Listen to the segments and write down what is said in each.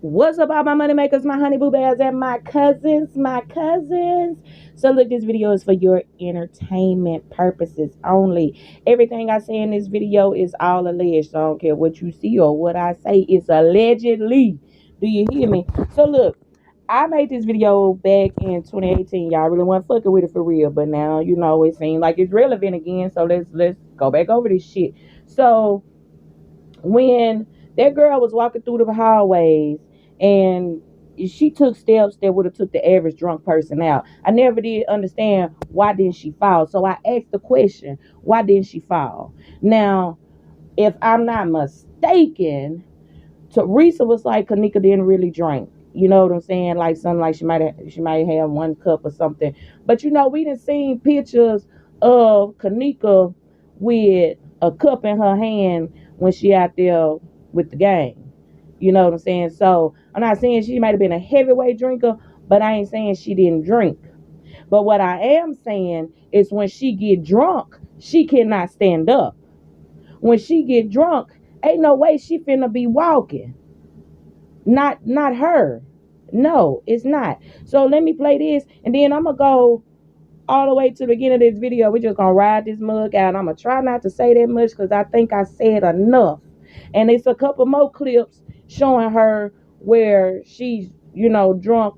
What's up, all my money makers, my honey boo bears, and my cousins, So look, this video is for your entertainment purposes only. Everything I say in this video is all alleged. So I don't care what you see or what I say. It's allegedly. Do you hear me? So look, I made this video back in 2018. Y'all really wasn't fucking with it for real, but now it seems like it's relevant again. So let's go back over this shit. So when that girl was walking through the hallways and she took steps that would have took the average drunk person out, I never did understand why didn't she fall. So I asked the question, why didn't she fall? Now, if I'm not mistaken, Teresa was like, Kenneka didn't really drink. You know what I'm saying? Like something like she might have one cup or something. But we done seen pictures of Kenneka with a cup in her hand when she out there with the gang. You know what I'm saying? So I'm not saying she might have been a heavyweight drinker, but I ain't saying she didn't drink. But what I am saying is when she get drunk, she cannot stand up. When she get drunk, ain't no way she finna be walking. Not her. No, it's not. So let me play this, and then I'm gonna go all the way to the beginning of this video. We're just gonna ride this mug out. I'm gonna try not to say that much because I think I said enough. And it's a couple more clips showing her where she's, drunk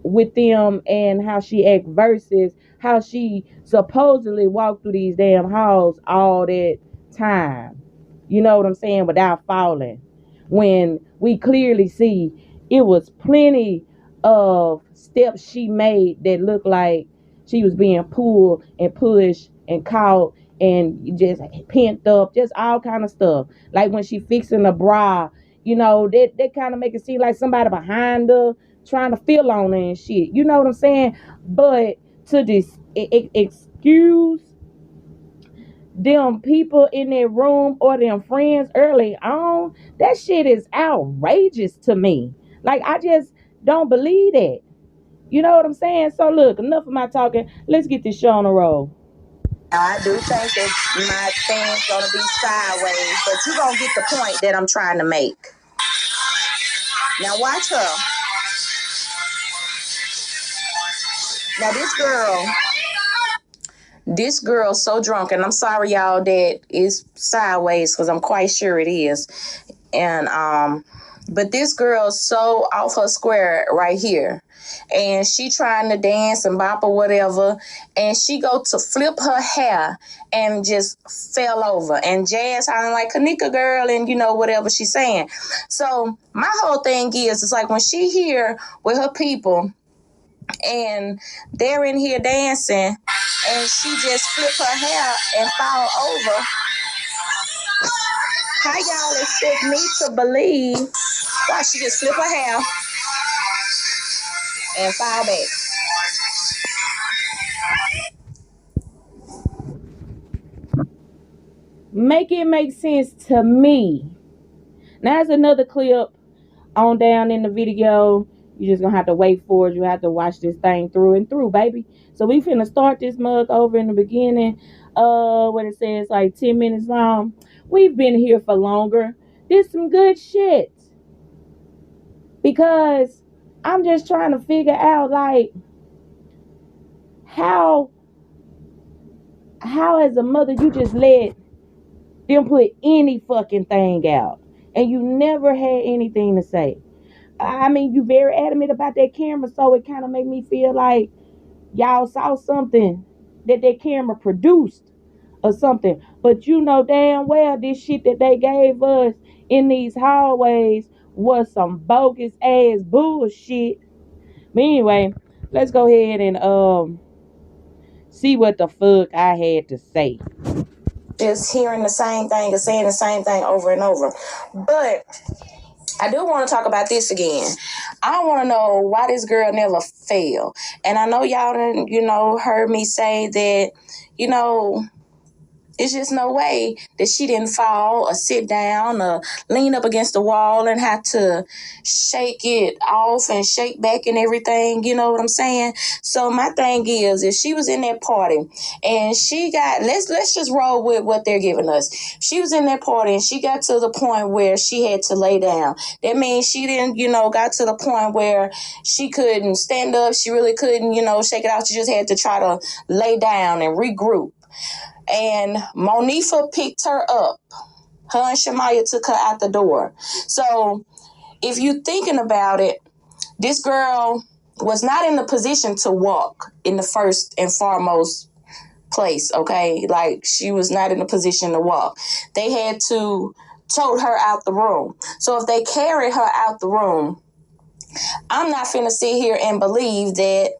with them and how she act versus how she supposedly walked through these damn halls all that time. You know what I'm saying? Without falling. When we clearly see it was plenty of steps she made that looked like she was being pulled and pushed and caught and just pent up, just all kind of stuff. Like when she fixing the bra, that kind of make it seem like somebody behind her trying to feel on her and shit. You know what I'm saying? But to this excuse them people in their room or them friends early on, that shit is outrageous to me. Like, I just don't believe that. You know what I'm saying? So look, enough of my talking. Let's get this show on the road. I do think that my thing's gonna be sideways, but you gonna get the point that I'm trying to make. Now watch her. Now this girl's so drunk, and I'm sorry y'all that it's sideways because I'm quite sure it is. And but this girl's so off her square right here. And she trying to dance and bop or whatever, and she go to flip her hair and just fell over. And Jazz sounding like Kenneka girl, and whatever she's saying. So my whole thing is, it's like when she here with her people and they're in here dancing and she just flip her hair and fall over, how y'all expect me to believe why she just flip her hair and fall back? Make it make sense to me. Now there's another clip on down in the video. You're just gonna have to wait for it. You have to watch this thing through and through, baby. So we finna start this mug over in the beginning. What it says like 10 minutes long. We've been here for longer. This some good shit. Because I'm just trying to figure out like how as a mother you just let them put any fucking thing out and you never had anything to say. I mean, you very adamant about that camera, so it kind of made me feel like y'all saw something that camera produced or something. But you know damn well this shit that they gave us in these hallways was some bogus ass bullshit. But anyway, let's go ahead and see what the fuck I had to say. Just hearing the same thing and saying the same thing over and over. But I do want to talk about this again. I want to know why this girl never fell. And I know y'all done, heard me say that, It's just no way that she didn't fall or sit down or lean up against the wall and have to shake it off and shake back and everything. You know what I'm saying? So my thing is, if she was in that party and she got, let's just roll with what they're giving us. She was in that party and she got to the point where she had to lay down. That means she didn't, got to the point where she couldn't stand up. She really couldn't, shake it out. She just had to try to lay down and regroup. And Monifa picked her up. Her and Shamaya took her out the door. So if you're thinking about it, this girl was not in the position to walk in the first and foremost place, okay? Like, she was not in a position to walk. They had to tote her out the room. So if they carried her out the room, I'm not finna sit here and believe that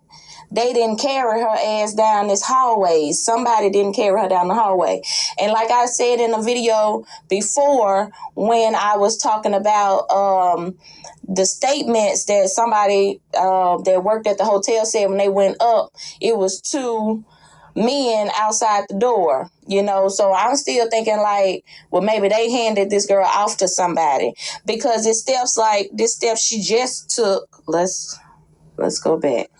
they didn't carry her ass down this hallway. Somebody didn't carry her down the hallway. And like I said in a video before, when I was talking about the statements that somebody that worked at the hotel said when they went up, it was 2 men outside the door, So I'm still thinking like, well, maybe they handed this girl off to somebody, because it steps like this step she just took. Let's go back.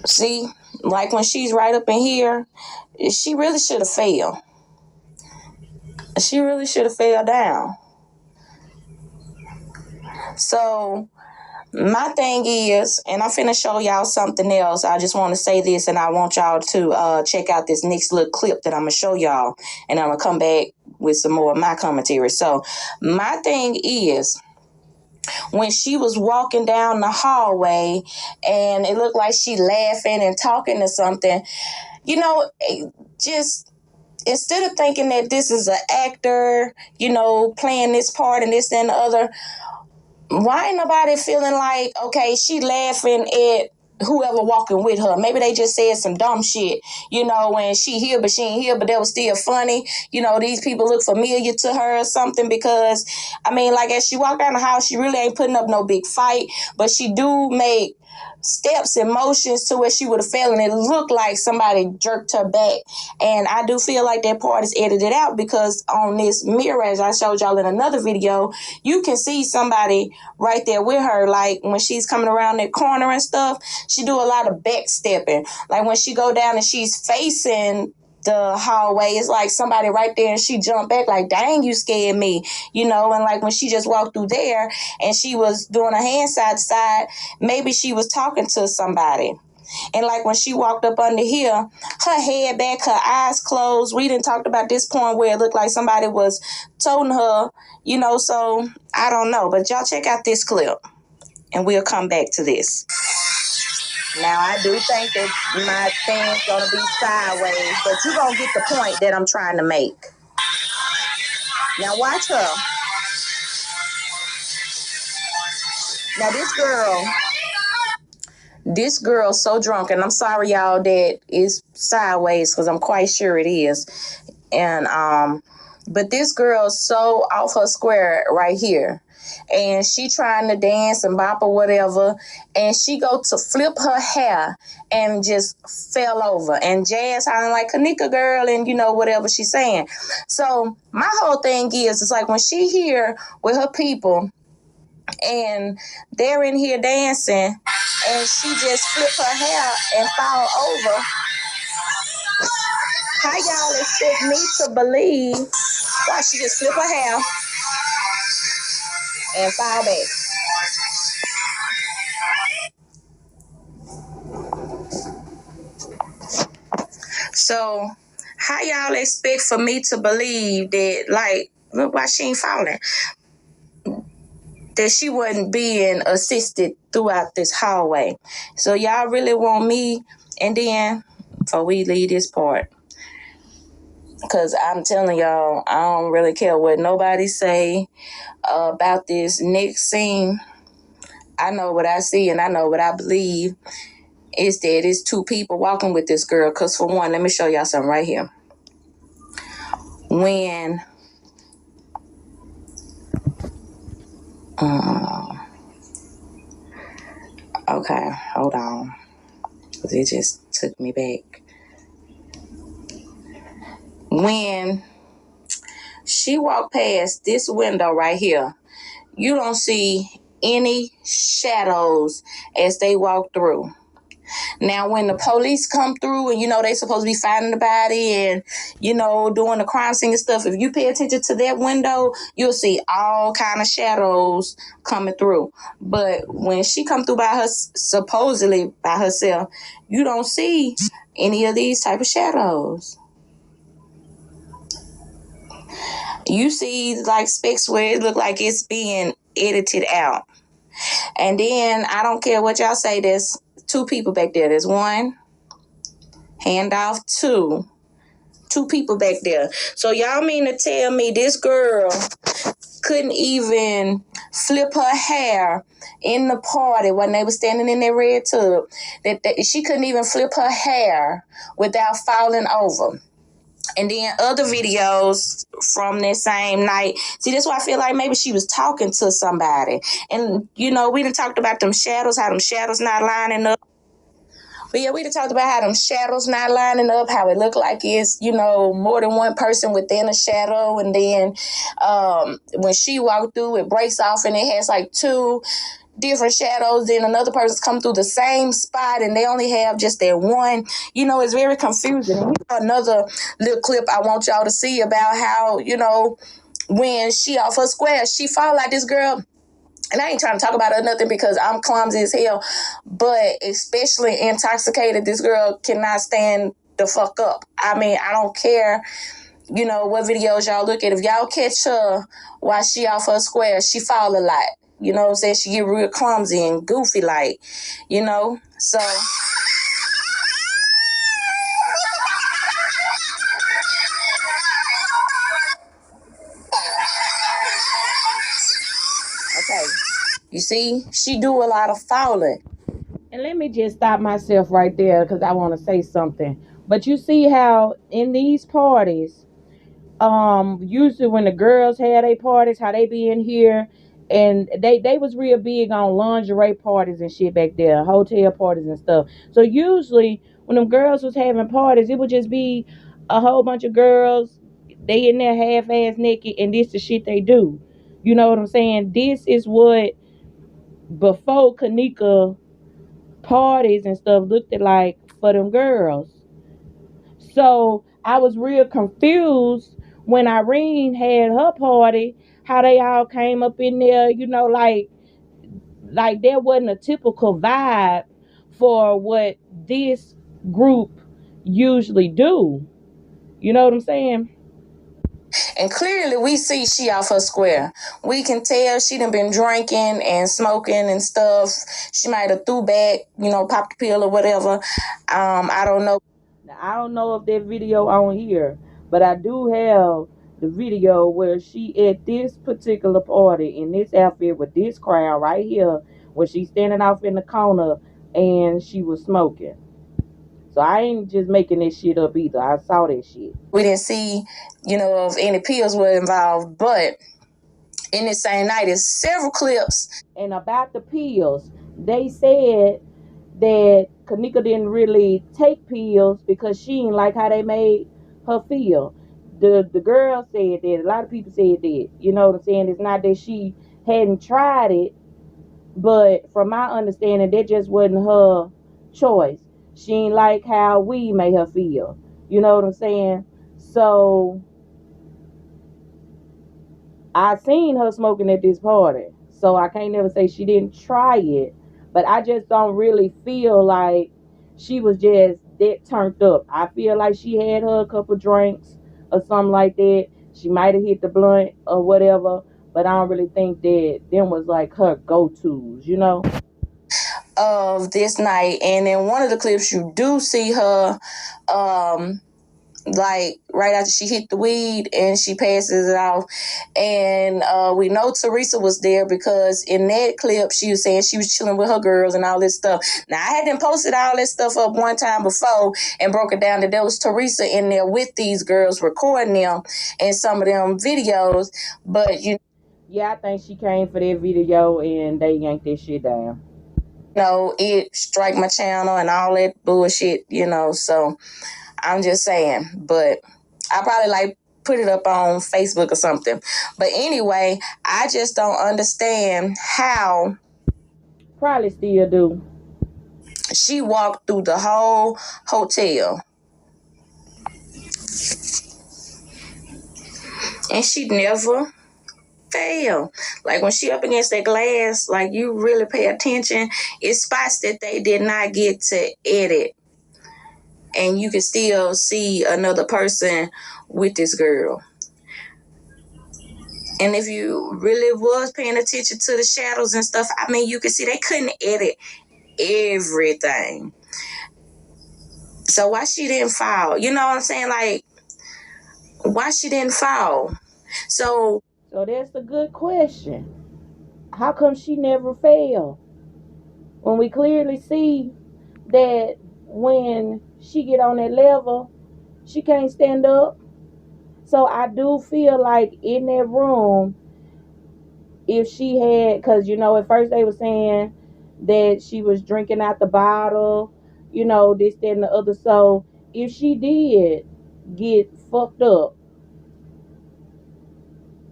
See, like when she's right up in here, she really should have fell. She really should have fell down. So my thing is, and I'm finna show y'all something else. I just want to say this, and I want y'all to check out this next little clip that I'm gonna show y'all, and I'm gonna come back with some more of my commentary. So my thing is, when she was walking down the hallway and it looked like she laughing and talking to something, just instead of thinking that this is an actor, playing this part and this and the other, why ain't nobody feeling like, okay, she laughing at whoever walking with her? Maybe they just said some dumb shit, when she here, but she ain't here, but that was still funny. These people look familiar to her or something, because, like, as she walk down the house, she really ain't putting up no big fight, but she do make steps and motions to where she would have fell, and it looked like somebody jerked her back. And I do feel like that part is edited out, because on this mirror, as I showed y'all in another video, you can see somebody right there with her. Like when she's coming around that corner and stuff, she do a lot of back stepping. Like when she go down and she's facing the hallway, it's like somebody right there and she jumped back like, dang, you scared me, and like when she just walked through there and she was doing a hand side to side, maybe she was talking to somebody. And like when she walked up under here, her head back, her eyes closed. We didn't talk about this point where it looked like somebody was toting her, so I don't know. But y'all check out this clip and we'll come back to this. Now, I do think that my thing's going to be sideways, but you're going to get the point that I'm trying to make. Now, watch her. Now, this girl's so drunk, and I'm sorry, y'all, that it's sideways, because I'm quite sure it is. And, but this girl's so off her square right here. And she trying to dance and bop or whatever, and she go to flip her hair and just fell over, and Jazz hollering like, Kenneka girl, and whatever she's saying. So my whole thing is, it's like when she here with her people and they're in here dancing and she just flip her hair and fall over, how y'all expect me to believe why she just flip her hair and fall back? So how y'all expect for me to believe that, like, look why she ain't falling, that she wasn't being assisted throughout this hallway? So y'all really want me, and then before we leave this part, because I'm telling y'all, I don't really care what nobody say about this next scene. I know what I see and I know what I believe is that it's 2 people walking with this girl. Because for one, let me show y'all something right here. When okay, hold on, because it just took me back. when she walked past this window right here, you don't see any shadows as they walk through. Now, when the police come through and, they supposed to be finding the body and, doing the crime scene and stuff, if you pay attention to that window, you'll see all kind of shadows coming through. But when she come through supposedly by herself, you don't see any of these type of shadows. You see like specks where it look like it's being edited out. And then I don't care what y'all say, there's two people back there. There's one, hand off two people back there. So y'all mean to tell me this girl couldn't even flip her hair in the party when they were standing in their red tub, that she couldn't even flip her hair without falling over? And then other videos from that same night. See, that's why I feel like maybe she was talking to somebody. And, we done talked about them shadows, how them shadows not lining up. But yeah, we done talked about how them shadows not lining up, how it looked like it's, more than one person within a shadow. And then when she walked through, it breaks off and it has like two different shadows. Then another person's come through the same spot and they only have just that one. It's very confusing. And another little clip I want y'all to see about how, when she off her square, she fall like this girl. And I ain't trying to talk about her nothing because I'm clumsy as hell, but especially intoxicated, this girl cannot stand the fuck up. I mean, I don't care, what videos y'all look at. If y'all catch her while she off her square, she fall a lot. You know what I'm saying? She get real clumsy and goofy like, so... Okay. You see, she do a lot of falling. And let me just stop myself right there because I want to say something. But you see how in these parties, usually when the girls had their parties, how they be in here, and they was real big on lingerie parties and shit back there, hotel parties and stuff. So usually when them girls was having parties, it would just be a whole bunch of girls. They in there half-ass naked, and this the shit they do. You know what I'm saying? This is what before Kenneka parties and stuff looked like for them girls. So I was real confused when Irene had her party, how they all came up in there, like there wasn't a typical vibe for what this group usually do. You know what I'm saying? And clearly we see she off her square. We can tell she done been drinking and smoking and stuff. She might have threw back, popped a pill or whatever. I don't know. I don't know if that video on here, but I do have the video where she at this particular party in this outfit with this crowd right here, where she's standing off in the corner and she was smoking. So I ain't just making this shit up either. I saw that shit. We didn't see, if any pills were involved, but in this same night, there's several clips. And about the pills, they said that Kenneka didn't really take pills because she didn't like how they made her feel. The girl said that. A lot of people said that. You know what I'm saying? It's not that she hadn't tried it, but from my understanding, that just wasn't her choice. She didn't like how we made her feel. You know what I'm saying? So I seen her smoking at this party. So I can't never say she didn't try it. But I just don't really feel like she was just that turned up. I feel like she had her a couple drinks or something like that. She might have hit the blunt or whatever. But I don't really think that them was like her go-tos, Of this night. And in one of the clips, you do see her like right after she hit the weed and she passes it off. And we know Teresa was there because in that clip she was saying she was chilling with her girls and all this stuff. Now I hadn't posted all this stuff up one time before and broke it down that there was Teresa in there with these girls recording them in some of them videos. But yeah, I think she came for that video and they yanked that shit down. It strike my channel and all that bullshit, so I'm just saying. But I probably like put it up on Facebook or something. But anyway, I just don't understand how Probably still do. she walked through the whole hotel and she never fail. Like when she up against that glass, like you really pay attention. It's spots that they did not get to edit, and you can still see another person with this girl. And if you really was paying attention to the shadows and stuff, I mean, you can see they couldn't edit everything. So why she didn't fall? You know what I'm saying? Like, why she didn't fall? So that's a good question. How come she never failed? When we clearly see that when she get on that level, she can't stand up. So I do feel like in that room, if she had, because at first they were saying that she was drinking out the bottle, this, that, and the other. So if she did get fucked up,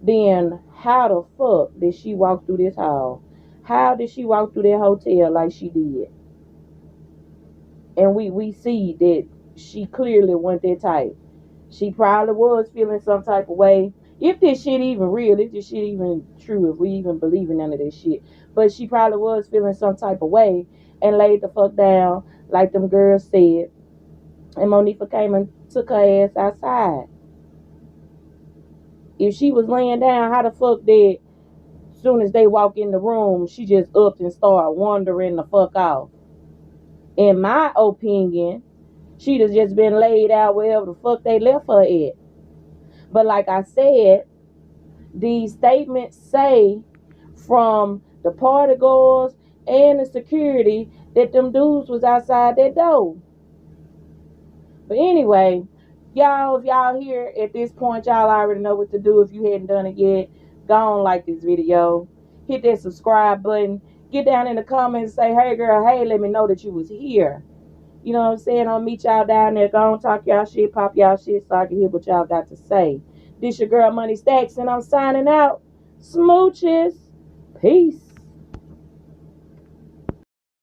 then how the fuck did she walk through this hall? How did she walk through that hotel like she did? And we see that she clearly went that tight. She probably was feeling some type of way. If this shit even real, if this shit even true, if we even believe in none of this shit. But she probably was feeling some type of way and laid the fuck down like them girls said. And Monifa came and took her ass outside. If she was laying down, how the fuck did, as soon as they walk in the room, she just upped and started wandering the fuck off? In my opinion, she'd have just been laid out wherever the fuck they left her at. But like I said, these statements say from the party goers and the security that them dudes was outside that door. But anyway, y'all, if y'all here at this point, y'all already know what to do. If you hadn't done it yet, go on, like this video, hit that subscribe button, get down in the comments, say, hey girl, hey, let me know that you was here. You know what I'm saying? I'll meet y'all down there. Go on, talk y'all shit, pop y'all shit so I can hear what y'all got to say. This your girl MoniStackz, and I'm signing out. Smooches. Peace.